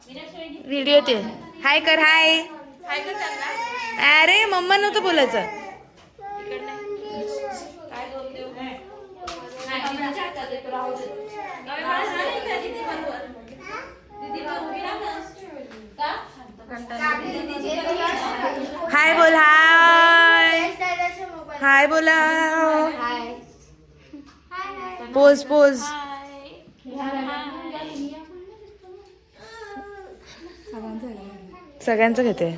Video ते हाय कर. हाय अरे मम्मा नव्हतं बोलायचं. हाय बोल. हाय हाय बोला. Pose pose. सगळ्यांचं घेते.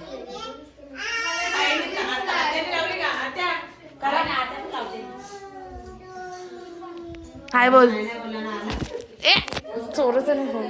हाय बोल. ए चोरच नाही बोल.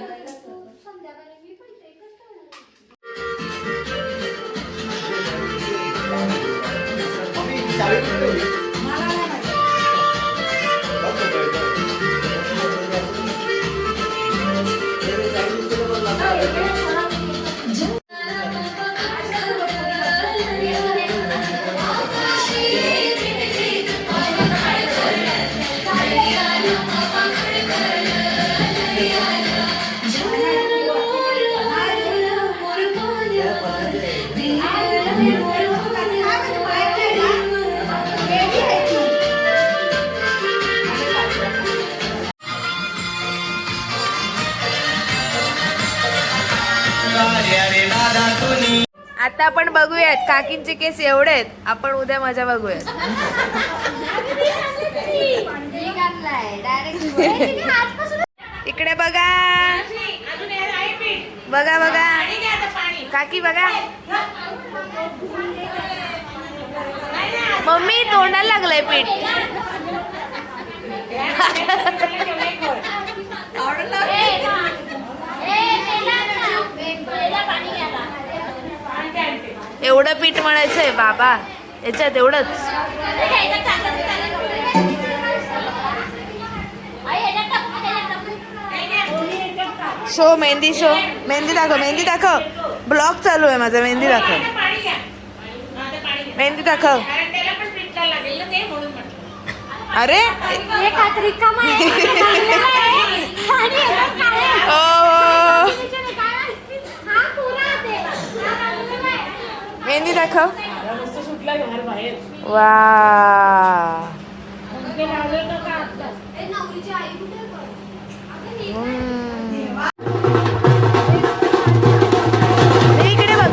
आता आपण बघूयात काकींचे केस एवढे आहेत. आपण उद्या मजा बघूयात. इकडे बघा बघा बघा काकी बघा. मम्मी तोंडाला लागलंय पीठ. एवढं पीठ म्हणायचंय बाबा याच्यात एवढंच. Show mehndi show. मेहंदी दाखव. मेहंदी दाखव. ब्लॉग चालू आहे माझा. मेहंदी दाखव. मेहंदी दाखव. अरे मेहंदी दाखव. वा इकडे बघ.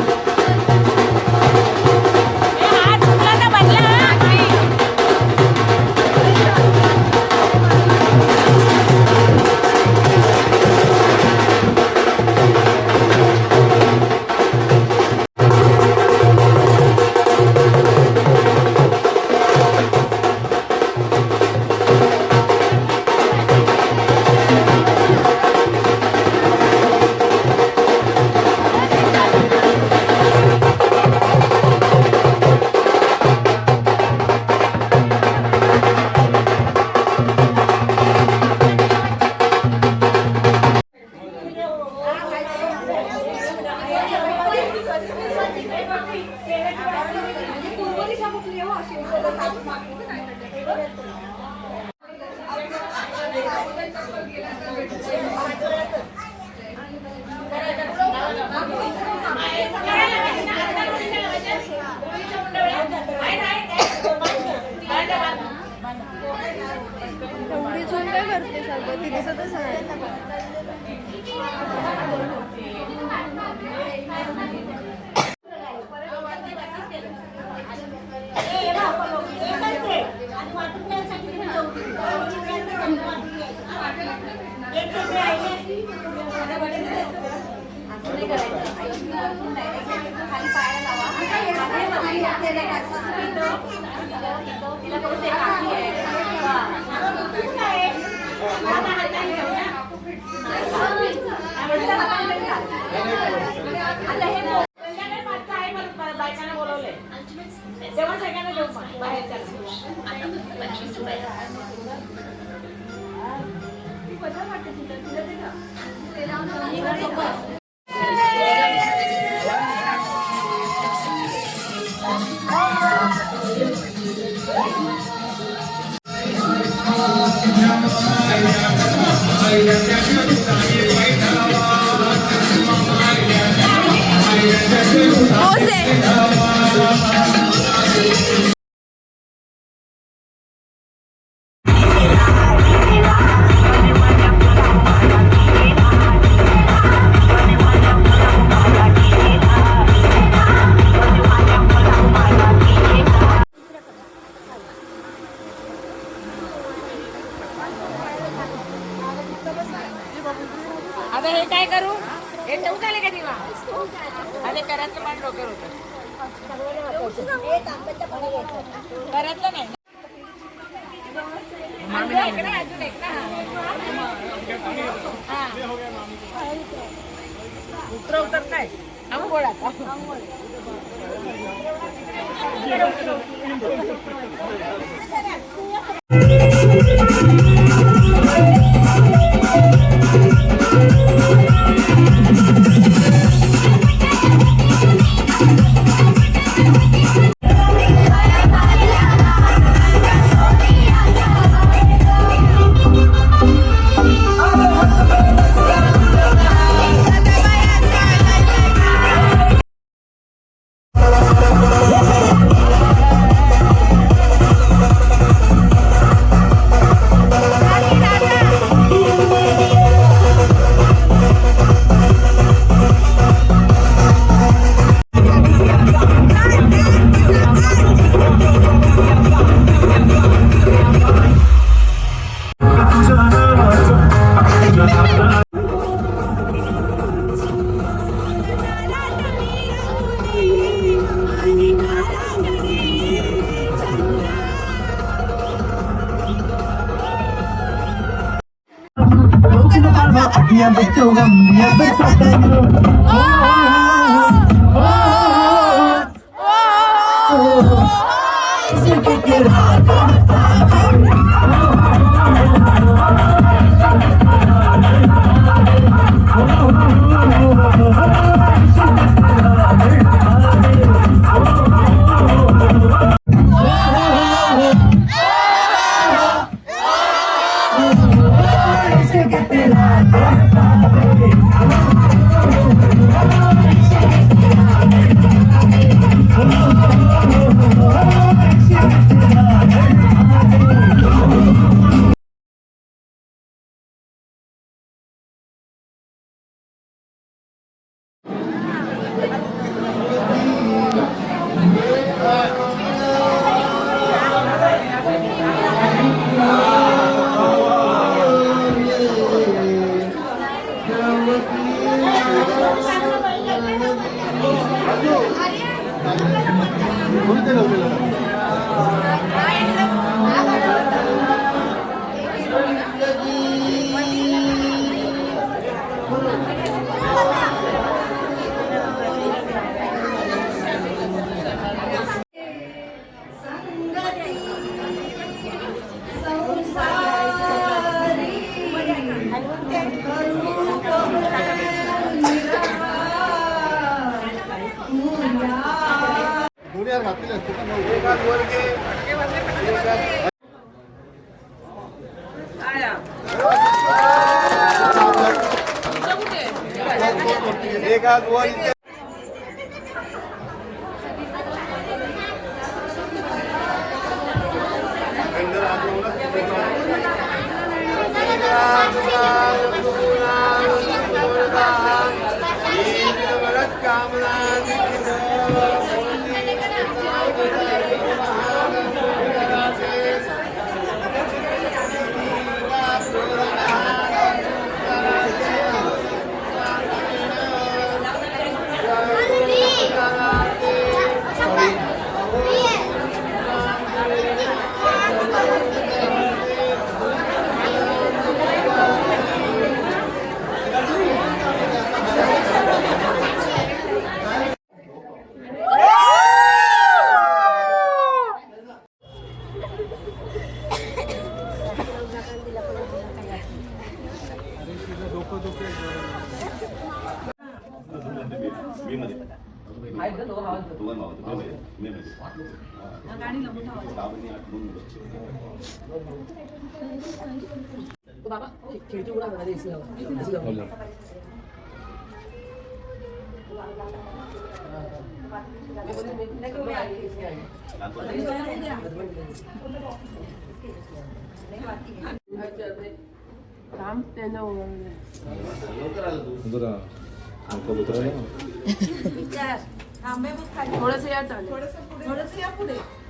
आता हे काय करू? हे ठेवून आले का दिवा? आले घरातलं पण डोक्यावर होतं. घरातलं नाही. अजून एक ना. उतरवतात नाही. आंघोळ आता.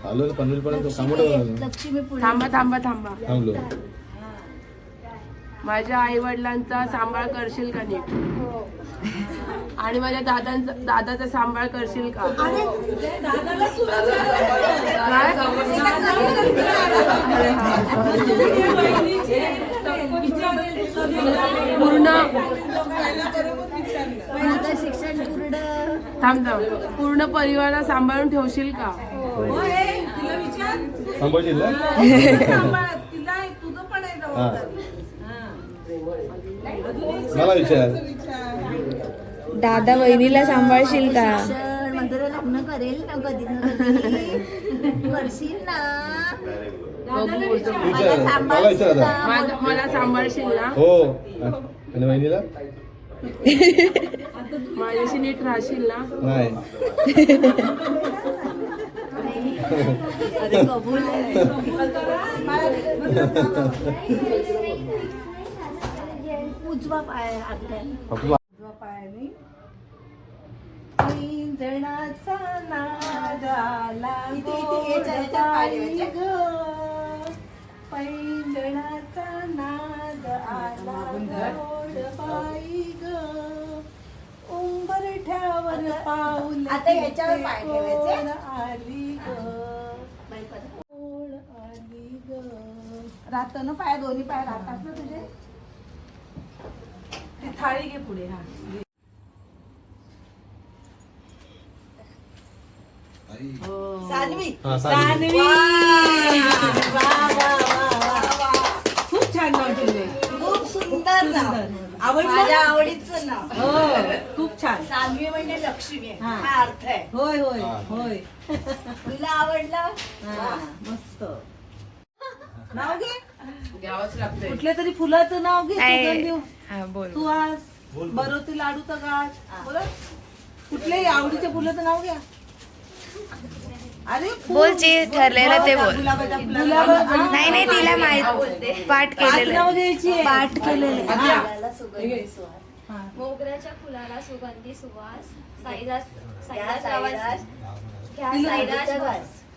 आलो पनवेल पर्यंत थांबलो. थांबा थांबा थांबा थांबलो. माझ्या आई वडिलांचा सांभाळ करशील का नीट? आणि माझ्या दादाचा सांभाळ करशील का? थांब पूर्ण परिवाराला सांभाळून ठेवशील का? सांभाळशील ना? हा. मला विचार. दादा वहिनीला सांभाळशील का? नंतर लग्न करेल ना कधी ना कधी करशील ना विचार. मला विचार आता. मला सांभाळशील ना? हो. आणि वहिनीला? माझ्याशी नीट राहशील ना? नाही. अरे कबूल आहे. उजवा पाय आपल्या उजवा पायाने पैंजणाचा नाद आला पैंजणाचा नाद आला गोड बाई ग उंबरठ्यावर पाऊल आता याच्यावर पाय ठेवायचे आली ग आली ग राहतं ना पाय दोन्ही पाय राहतात ना तुझे ती थाळी घे पुढे हा सानवी हा, सानवी. खूप छान नाव ठेवले खूप सुंदर नाव माझ्या आवडीचं नाव हो खूप छान सानवी म्हणजे लक्ष्मी हा अर्थ आहे होय होय होय तुला आवडलं मस्त नाव घे घ्यावंच लागतंय. कुठल्या तरी फुलाचं नाव घे सुगंधी हा बोल. सुहास बरोती लाडूचं गाठ बोला कुठल्याही आवडीच्या फुलाचं नाव घ्या अरे बोल जे ठरलेलं ते बोल. गुलाबाचं नाही नाही तिला माहित पाठ केलेलं पाठ केलेलं मोगऱ्याच्या फुलाला सुगंधी सुवास साईराज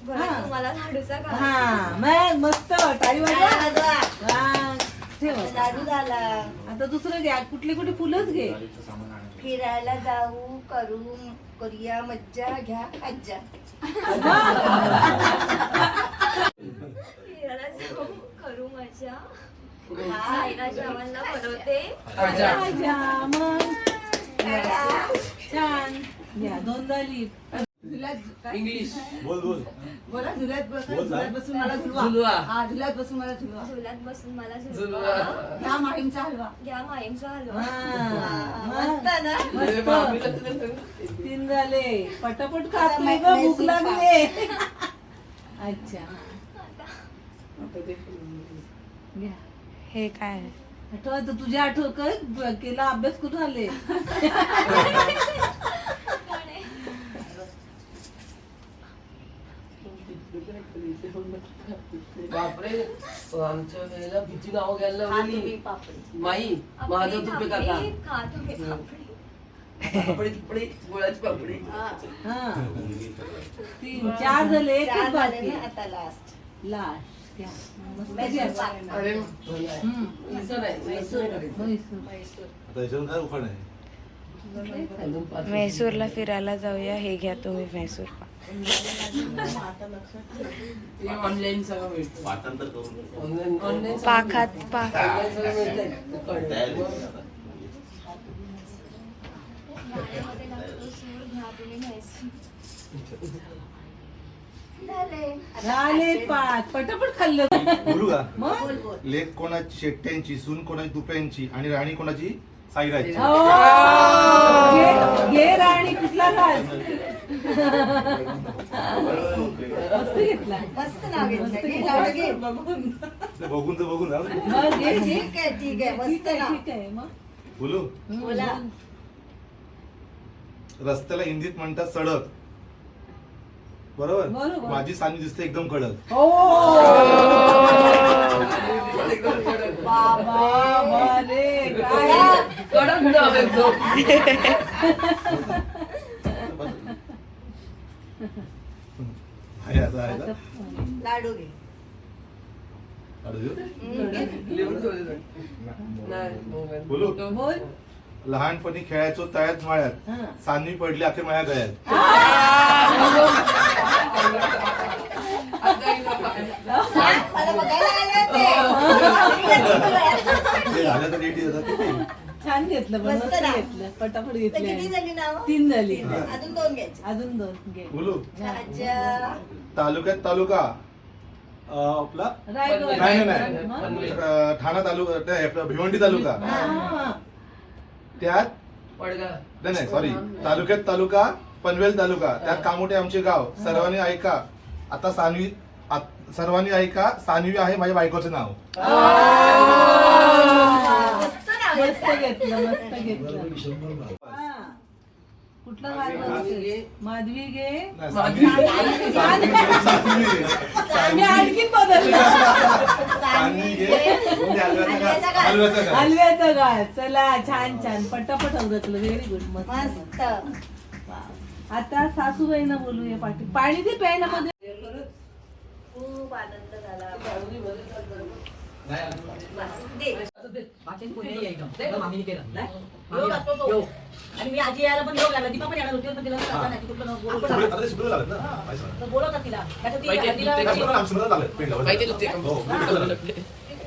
तुम्हाला लाडूचा घास. हा मग मस्त टाळी वाजवा लाडू झाला आता दुसरं घ्या कुठली कुठली फुलंच घे फिरायला जाऊ करूया मज्जा घ्या मज्जा फिरायला जाऊ करू मजा साईराज रावांना बनवते छान घ्या दोन झाली इंग्लिश बोल बोल. बोला झुल्यात बसून मला झुलवा. हा झुल्यात बसून मला झुलवा झुल्यात बसून मला झुलवा. झुलवा घ्या माहीमचा हलवा घ्या माईंचा हलवा. मस्त ना मस्त तीन झाले पटापट खात नाही ग भूक लागली अच्छा घ्या हे काय आठवत तुझ्या आठव काय केला अभ्यास कुठून आले बापरे आमच्या वेळेला किती नाव घ्यायला लावली. माई माझं तुपे काका खा तुम्ही पापडी. पापडी तुपडी गोळ्याची पापडी. हा तीन चार झाले एकच बाकी आता लास्ट लास्ट घ्या मस्त घ्या. अरे असं नाही म्हैसूर. आता याच्यातून काय उखाण आहे? अजून पाच. म्हैसूरला फिरायला जाऊया हे घ्या तुम्ही म्हैसूर पाक. ते ऑनलाईन सगळं मिळतं. पाठांतर करून ऑनलाईन पाकात पाक सगळं मिळतंय. गाण्यामध्ये लागतो सूर घ्या तुम्ही म्हैसूर. झाले पाच पटापट खाल्लं बोलू का? मग लेक कोणाची शेट्ट्यांची, सून कोणाची तुप्यांची आणि राणी कोणाची साईराजची. घे राणी कुठला घास मस्त घेतला मस्त नाव घेतलं ते बघून तर बघून जाऊ दे. मग घे घे. ठीक आहे ठीक आहे मस्त नाव. ठीक आहे मग बोलू. बोला रस्त्याला हिंदीत म्हणतात सडक, बरोबर? बरोबर. माझी सानी दिसते एकदम कडक. बाबा बारे काय कडक नाव एकदम. आहे आता आहे ना? लाडू घे बोलू बोल. लहानपणी खेळायचो तळ्यात माळ्यात सानवी पडली अख्खे माझ्या गळ्यात मला बघायला आलं ते. ते झालं तर रेडी होता किती छान घेतलं पण मस्त मस्त ना. घेतलं पटापट तर किती घेतले झाली नाव? 3 झाली अजून 2 घ्यायचे. अजून 2 घे बोलू अच्छा. तालुक्यात तालुका आपला रायगड नाही नाही नाही ठाणा तालुका नाही, आपला भिवंडी तालुका हा. त्यात नाही सॉरी तालुक्यात तालुका पनवेल तालुका त्यात कामोठे आमचे गाव सर्वांनी ऐका आता सर्वांनी ऐका सानवी आहे माझ्या बायकोचं नाव मस्त नाव आहे. मस्त घेतलं मस्त घेतलं हा. कुठला माधवी माधवी घे नाही, सानवी मी आणखीन बदललं सानवी घे म्हणजे हलव्याचा गाव. हलव्याचा गाव. हलव्याचं गाळ चला छान छान पटापट ओळखलं व्हेरी गुड मस्त मस्त. आता सासूबाईंना बोलूया पाठी पाणी दे प्यायला मध्ये खूप आनंद झाला. आणि मी आजी यायला पण येऊ लागला दीपा पण येणार होती पण तिला सगळे- आता ते सुरू झालं ना पायसं. बोलवतात तिला नाहीतर ती माहिती आहे, तिला- त्याचं पण आमचं मदत झालं. पेंड लावलं. माहिती दुखते का? हो, वडकं झालं.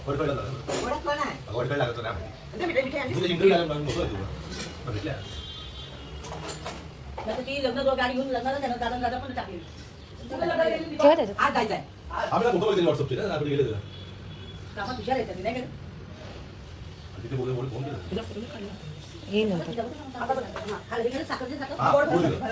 वडकं झालं. ओळख कोण आहे? वडकं लागत होतं आम्हाला. मिठाई- मिठाई आणलीस? तुझं इंटरव्ह्यू आल्यावर मोकळं आहे तुला. भेटल्या. नाहीतर ती लग्न गाडी घेऊन लग्नाला त्यानं दादा पण टाकली ठेवा त्याच्यात. आज जायचंय आम्हाला फोटो वगैरे व्हॉट्सअपचे ना आपण गेले तर कामात हुशार येतात नाही का तिथे बोलून फोन केला हे नंतर आता बघ, हा, हळदी घालून साखर दे, साखर. हा, गोड बोल कर. दिलं.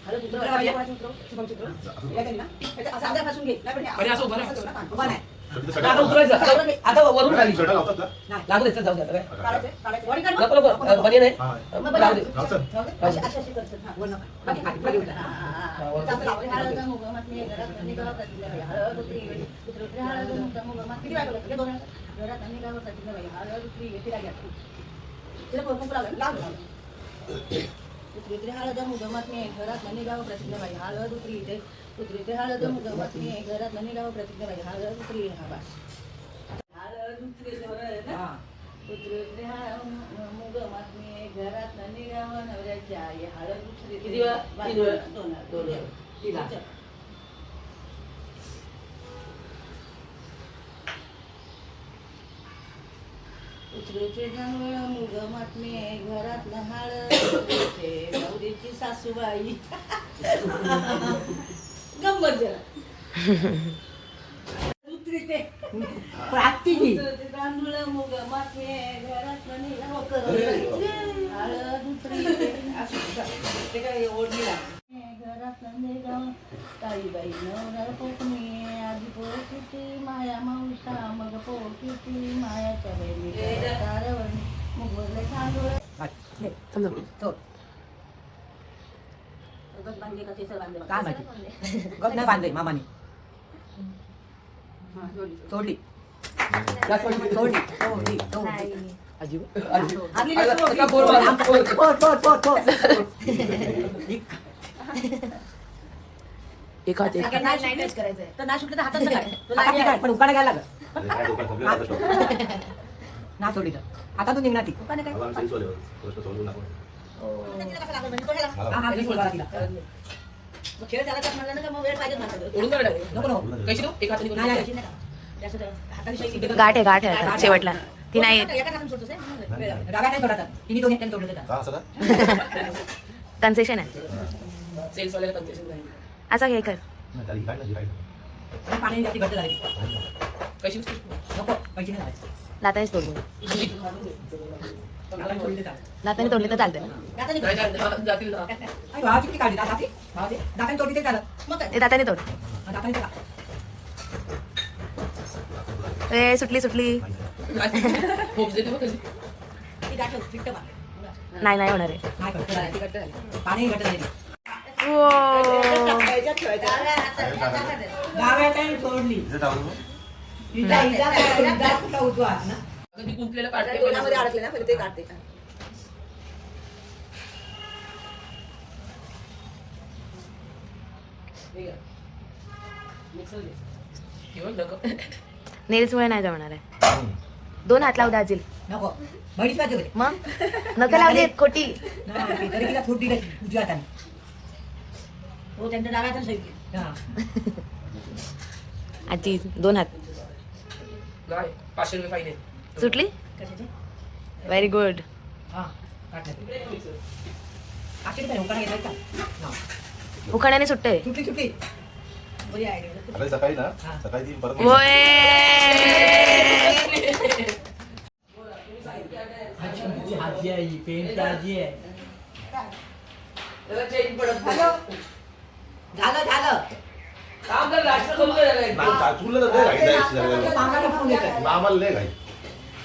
हळद उतरव, कोणाची उतरव, शुभमची उतरव. या त्यांनी ना, त्याच्या असं अंगापासून घे. नाही पण हे आणि असं उभं राहा. उभा नाही. तिथे आता सगळं उतरायचं आता वरून खाली शर्ट लावतात ना नाही. लागू द्यायचं जाऊ द्या काय काढायचं, काढायचं. वडी काढ मग. नको नको बनियन आहे हा मग बरं. राहू दे. लावतात. जाऊ दे. अशी- अशी करतात. हा, वर नका. खाली, खाली, खाली उतरा. हा, हा, हा. जास्त लावा. हळद, मुग, मटणी, घरात आणि गावात घातलेल्या बाई. हळद, उतरी, उतरी, उतरी, हळद, मुग, मटणी. किती वाजवलं? किती दोन वेळा? घरात आणि गावात घातलेल्या बाई. हळद, उतरी, तिला घ्या. तिला कुंकू लावलं. लाव, लाव. उतरी, उतरी, हळद, मुग, मटणी, घरात आणि गावात घातलेल्या बाई. हळद, उतरी, इथे. उतरी, उतरी, हळद, मुग, मटणी, घरात आणि गावात घातलेल्या बाई. हळद, उतरी, हा बस. हळद, उतरी, हा. उतरी, उतरी, मुग, मटणी, घरात आणि गावात नवऱ्याची आई. हळद, उतरी, किती वेळा? तीन वेळा. दोन वेळा. दोन वेळा. तिला. उतरूचे जंगल मुग मटणे घरात हळद गौरीची सासूबाई गंमत जरा उतरीचे प्राप्ती तांदूळ मुग मटणे घरात हळद उतरीचे ते काय ओढणीला घरात ताईबाई नवरा कोकणी आधी पोकिती माया मावसा मग पोकिती मायाच्या बहिणी तारवणी मुगवले तांदूळ उगाच बांधले का केसर बांधले काय माहिती गप नाही बांधले मामाने सोडली सोडली सोडली सोडली एक हात एक तर नाही सुटलं तर हातात काय पण उकाडा घ्यायला लागत अरे काय डोक्यात सगळं आता stop. ना सोडली तर हातातून निघणार ती आता आम्ही सगळी सोडली. गोष्ट सोडून दाखव. हा हा सोडला तिला खेळ त्याला म्हणलं ना का मग वेळ पाहिजे म्हणतात ओढून काढा रे. नको नको कशी देऊ? एक हाताने नाही, करून. नाही. जास्त हाताने शैली देतात. गाठ आहे आता शेवटला ती नाही एका हाताने सोडतोस हे? वेळ. रागा नाही सोडतात तिने दोन्ही त्यांनी सोडलं का असं का? कन्सेशन आहे सेल्स वाल्याला कन्सेशन नाही. असा घे कर नाही, त्याला काय नाही, काय नाही. पाणी जाती घट्ट झाली कशी नको पैसे नाही झाले दातानेच तोडून हाताने सोडले तर दाताने तोडली तर चालते ना हाताने नाही, नाही, जातील ना. आई भावाची किती काढली दाताची भावाची दाताने तोडली तरी चालत मग काय? ते दाताने तोड दाताने तोडा ए सुटली सुटली होप्स देते बघ कशी. ती गाठ फिट्ट बा. नाही होणार आहे नाही करत पाणी घट्ट झाली वो. याच्यात ठेवायचं. डाव्या टाइम सोडली इथे टाकू. हिला हिला कुठला उजवा हात ना कधी गुंतलेलं काढते कोणामध्ये अडकले ना पहिले ते काढते मिक्सर घे. ठेव नको. नेल्समुळे नाही जमणार आहे. 2 हात लावू दाजील. नको बडीच पाहिजे होती. मग नका लावली खोटी. नाही, तरी तिला फूट दिली उजव्या हाताने. हो त्यांच्या डाव्यातून सैकी हा. आजी 2 हात नाही 500 रुपये फाईन आहे. सुटली. Very good. हा, काढण्यात. अशी काय उकाळा घेतलाय का? हा. उखाण्याने सुट्टे. सुटली सुटली. बरी आयडिया अरे सकाळी ना सकाळी ती परत होय. आजी आहे पेंट आजी आहे. त्याला चेंज पडत नाही. झालं झालं. काम कर राष्ट्र कमी करायला एक. तुला तर लय घाई जायची. मामाला फोन येतोय. आम्हाला लय घाई.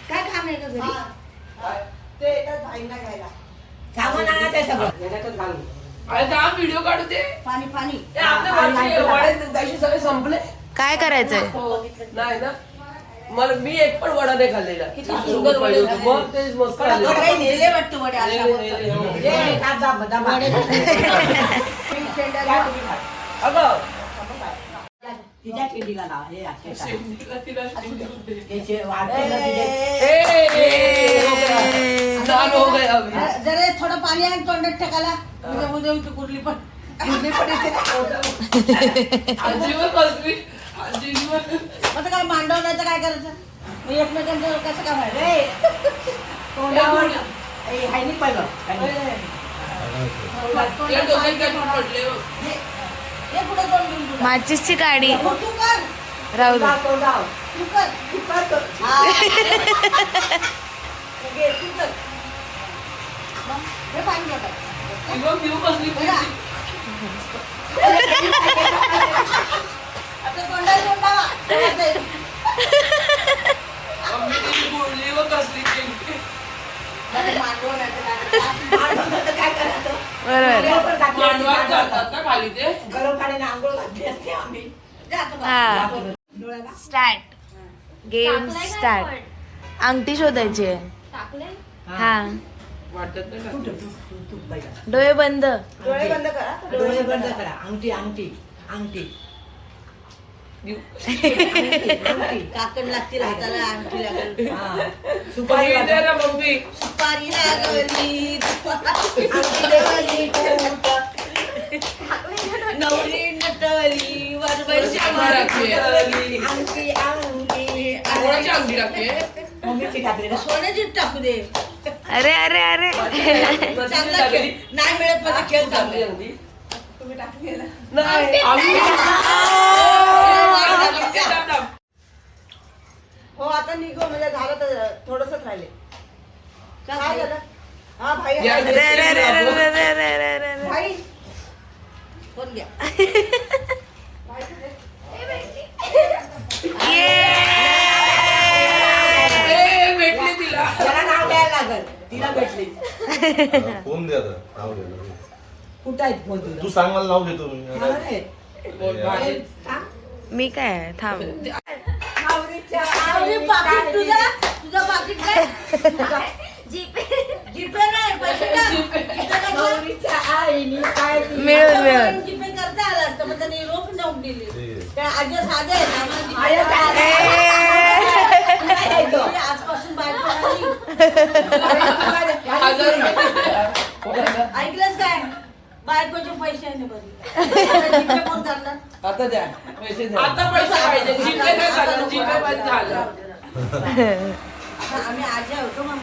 काय काम आहे का घरी सामान आणायचं आहे सगळं. याच्यातच घाल. अरे काम व्हिडिओ काढू दे. पाणी पाणी ते आपले वडे त्याशी सगळे संपले. काय करायचंय. हो. नाही ना मला मी एक पण वडा नाही खाल्लेला. किती सुंदर वडे होते. मग ते मस्त खाल्ले. काही नेले वाटतं वडे अशा ये, काढ दाब, दाब. अगं तिच्या शेंडीला लाव. हे असे टाक. तिला याचे वाढते ना तिचे. स्नान हो गए अभी. जरा थोडं पाणी आणि तोंडात टाकायला उद्या उद्या कुठली पण आजीवर कसली आजीवर आता काय मांडव नाही तर काय करायचं मग एकमेकांचं कसं काय व्हायचं ए, तोंडावर ए, हाय नाही पाहिलं. हाय नाही. त्या डोक्यात काय पडले बघ. हे पुढे तोंड घेऊन तुला. माचीसची काडी मग तू कर राहू दे. तोंडावर. तू कर तू काय कर? हा. घे, तू कर मग हे पाणी घे आता. किंवा पिऊ कसली आता तोंडाला तोंड लावा. मम्मी तिची बोलली व कसली आता मांडव नाही तर काय. माणूस तर काय करायचं? बरोबर. लवकर घातली असती मांडवात माणसं. जातात ना खाली ते. गरम पाण्याने आंघोळ घातली असते आम्ही. जा आता बघ. हा. स्टार्ट. गेम टाकलंय काय स्टार्ट. आपण? अंगठी शोधायची आहे. टाकलंय हा. वाटत नाही तू का? ठेव, तू पहिला. डोळे बंद. डोळे बंद करा डोळे बंद करा. अंगठी अंगठी अंगठी देऊ. अंगठी. काकण लागतील हाताला अंगठी लागेल हा. सुपारी मम्मी दे वाजव. ना मम्मी. सुपारी लागली अंगठी देवाली ठेवता. नवरी नटली वरवरची अंगठी लागते. अंगठी अंगठी कोणाची अंगठी लागते? मम्मीची टाकली ना. सोन्याची टाकू दे अरे अरे अरे. चांगला खेळ नाही मिळत माझा खेळ टाकली चांगला अंगठी. नाही आम्ही हो आता निघो म्हणजे झालं तर थोडंसंच राहिले काय झालं हा भाई या, अरे अरे अरे अरे अरे अरे अरे अरे. भाई फोन घ्या ए, भेटली तिला. त्याला नाव द्यायला लागल. तिला भेटली. फोन दे आता नाव दे. कुठं आहेत फोन तुला? तू सांग मला नाव घेतो मी. मला नाही. बोल, भाजी. मी काय थांब. अरे पाकिट तुझं पाकिट काय जीपे नाही पैसे टाक. नवरीच्या आईने काय दिलं? मिळून मिळून. जीपे करता आला असतं मग त्याने रोख नोट दिली ठीक आहे. त्या आजी साधे आहेत आम्हाला आया जीपे काय तो? आजपासून बायको आली. 1000 रुपये. कोणाला? ऐकलंच काय बायकोचे पैसे आहे ना बरी जीपे कोण करणार आता द्या पैसे द्या. आता पैसे पाहिजे. जीपे काय झालं जीपे पण झालं. आता आम्ही आजी होतो मग